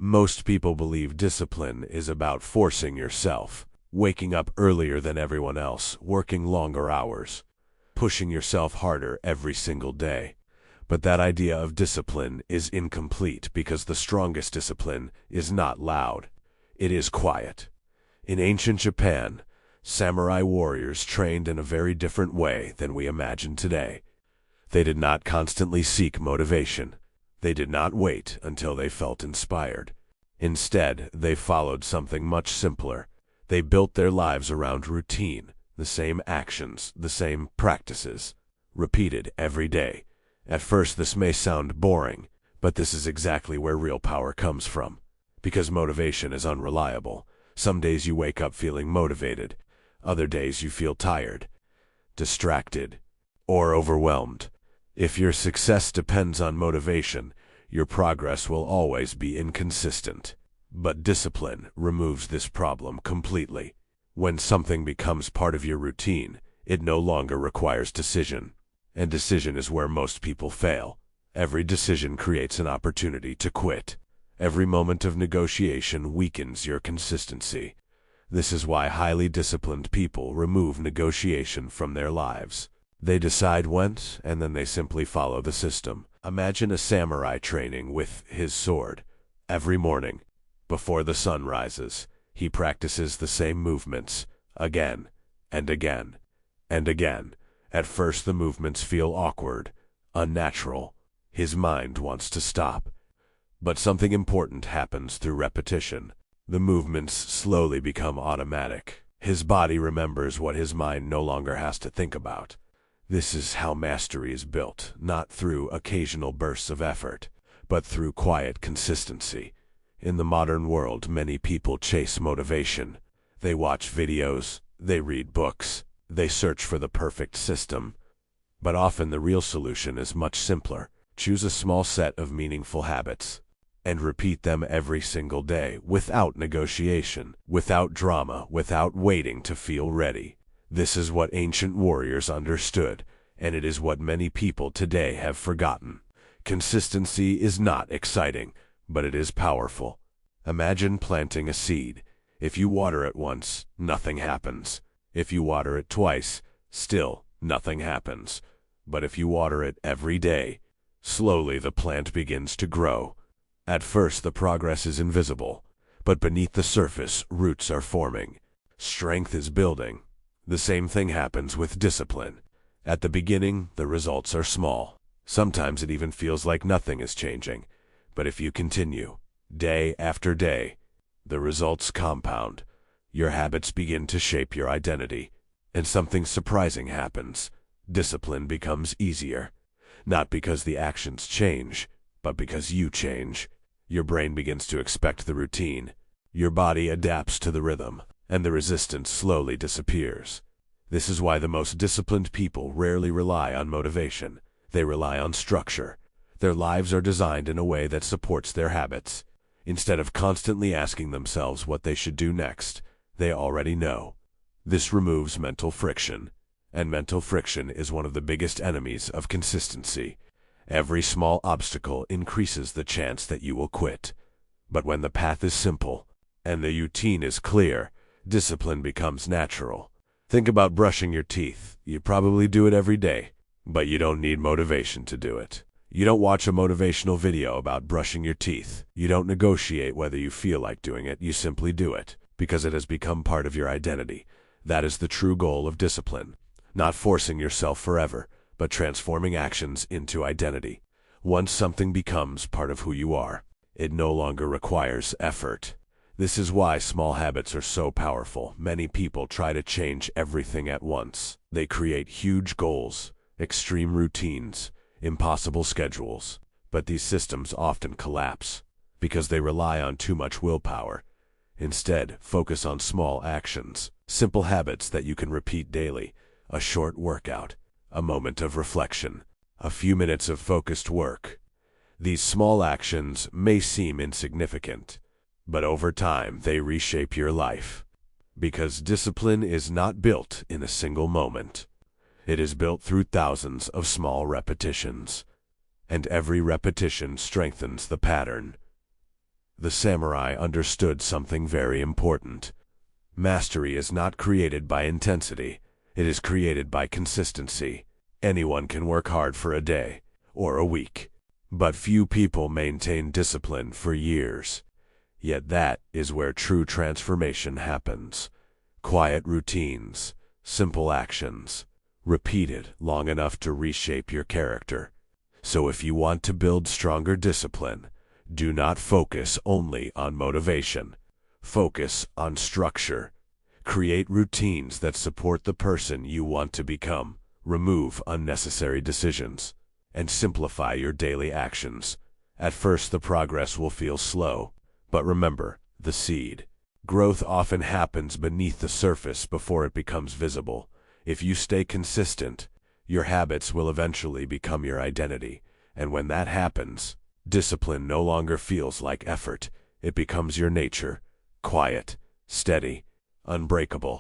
Most people believe discipline is about forcing yourself, waking up earlier than everyone else, working longer hours, pushing yourself harder every single day. But that idea of discipline is incomplete because the strongest discipline is not loud. It is quiet. In ancient Japan, samurai warriors trained in a very different way than we imagine today. They did not constantly seek motivation. They did not wait until they felt inspired. Instead, they followed something much simpler. They built their lives around routine, the same actions, the same practices, repeated every day. At first, this may sound boring, but this is exactly where real power comes from. Because motivation is unreliable. Some days you wake up feeling motivated. Other days you feel tired, distracted, or overwhelmed. If your success depends on motivation, your progress will always be inconsistent. But discipline removes this problem completely. When something becomes part of your routine, it no longer requires decision. And decision is where most people fail. Every decision creates an opportunity to quit. Every moment of negotiation weakens your consistency. This is why highly disciplined people remove negotiation from their lives. They decide when, and then they simply follow the system. Imagine a samurai training with his sword. Every morning, before the sun rises, he practices the same movements, again, and again, and again. At first the movements feel awkward, unnatural. His mind wants to stop. But something important happens through repetition. The movements slowly become automatic. His body remembers what his mind no longer has to think about. This is how mastery is built, not through occasional bursts of effort, but through quiet consistency. In the modern world, many people chase motivation. They watch videos, they read books, they search for the perfect system. But often the real solution is much simpler. Choose a small set of meaningful habits and repeat them every single day, without negotiation, without drama, without waiting to feel ready. This is what ancient warriors understood, and it is what many people today have forgotten. Consistency is not exciting, but it is powerful. Imagine planting a seed. If you water it once, nothing happens. If you water it twice, still nothing happens. But if you water it every day, slowly the plant begins to grow. At first the progress is invisible, but beneath the surface roots are forming. Strength is building. The same thing happens with discipline. At the beginning, the results are small. Sometimes it even feels like nothing is changing. But if you continue, day after day, the results compound. Your habits begin to shape your identity. And something surprising happens. Discipline becomes easier. Not because the actions change, but because you change. Your brain begins to expect the routine. Your body adapts to the rhythm, and the resistance slowly disappears. This is why the most disciplined people rarely rely on motivation. They rely on structure. Their lives are designed in a way that supports their habits. Instead of constantly asking themselves what they should do next, they already know. This removes mental friction, and mental friction is one of the biggest enemies of consistency. Every small obstacle increases the chance that you will quit. But when the path is simple, and the routine is clear, discipline becomes natural. Think about brushing your teeth. You probably do it every day, but you don't need motivation to do it. You don't watch a motivational video about brushing your teeth. You don't negotiate whether you feel like doing it. You simply do it, because it has become part of your identity. That is the true goal of discipline. Not forcing yourself forever, but transforming actions into identity. Once something becomes part of who you are, it no longer requires effort. This is why small habits are so powerful. Many people try to change everything at once. They create huge goals, extreme routines, impossible schedules. But these systems often collapse because they rely on too much willpower. Instead, focus on small actions, simple habits that you can repeat daily. A short workout, a moment of reflection, a few minutes of focused work. These small actions may seem insignificant, but over time they reshape your life. Because discipline is not built in a single moment. It is built through thousands of small repetitions, and every repetition strengthens the pattern. The samurai understood something very important. Mastery is not created by intensity, it is created by consistency. Anyone can work hard for a day, or a week, but few people maintain discipline for years. Yet that is where true transformation happens. Quiet routines, simple actions, repeated long enough to reshape your character. So if you want to build stronger discipline, do not focus only on motivation. Focus on structure. Create routines that support the person you want to become. Remove unnecessary decisions, and simplify your daily actions. At first the progress will feel slow, but remember, the seed. Growth often happens beneath the surface before it becomes visible. If you stay consistent, your habits will eventually become your identity. And when that happens, discipline no longer feels like effort. It becomes your nature, quiet, steady, unbreakable.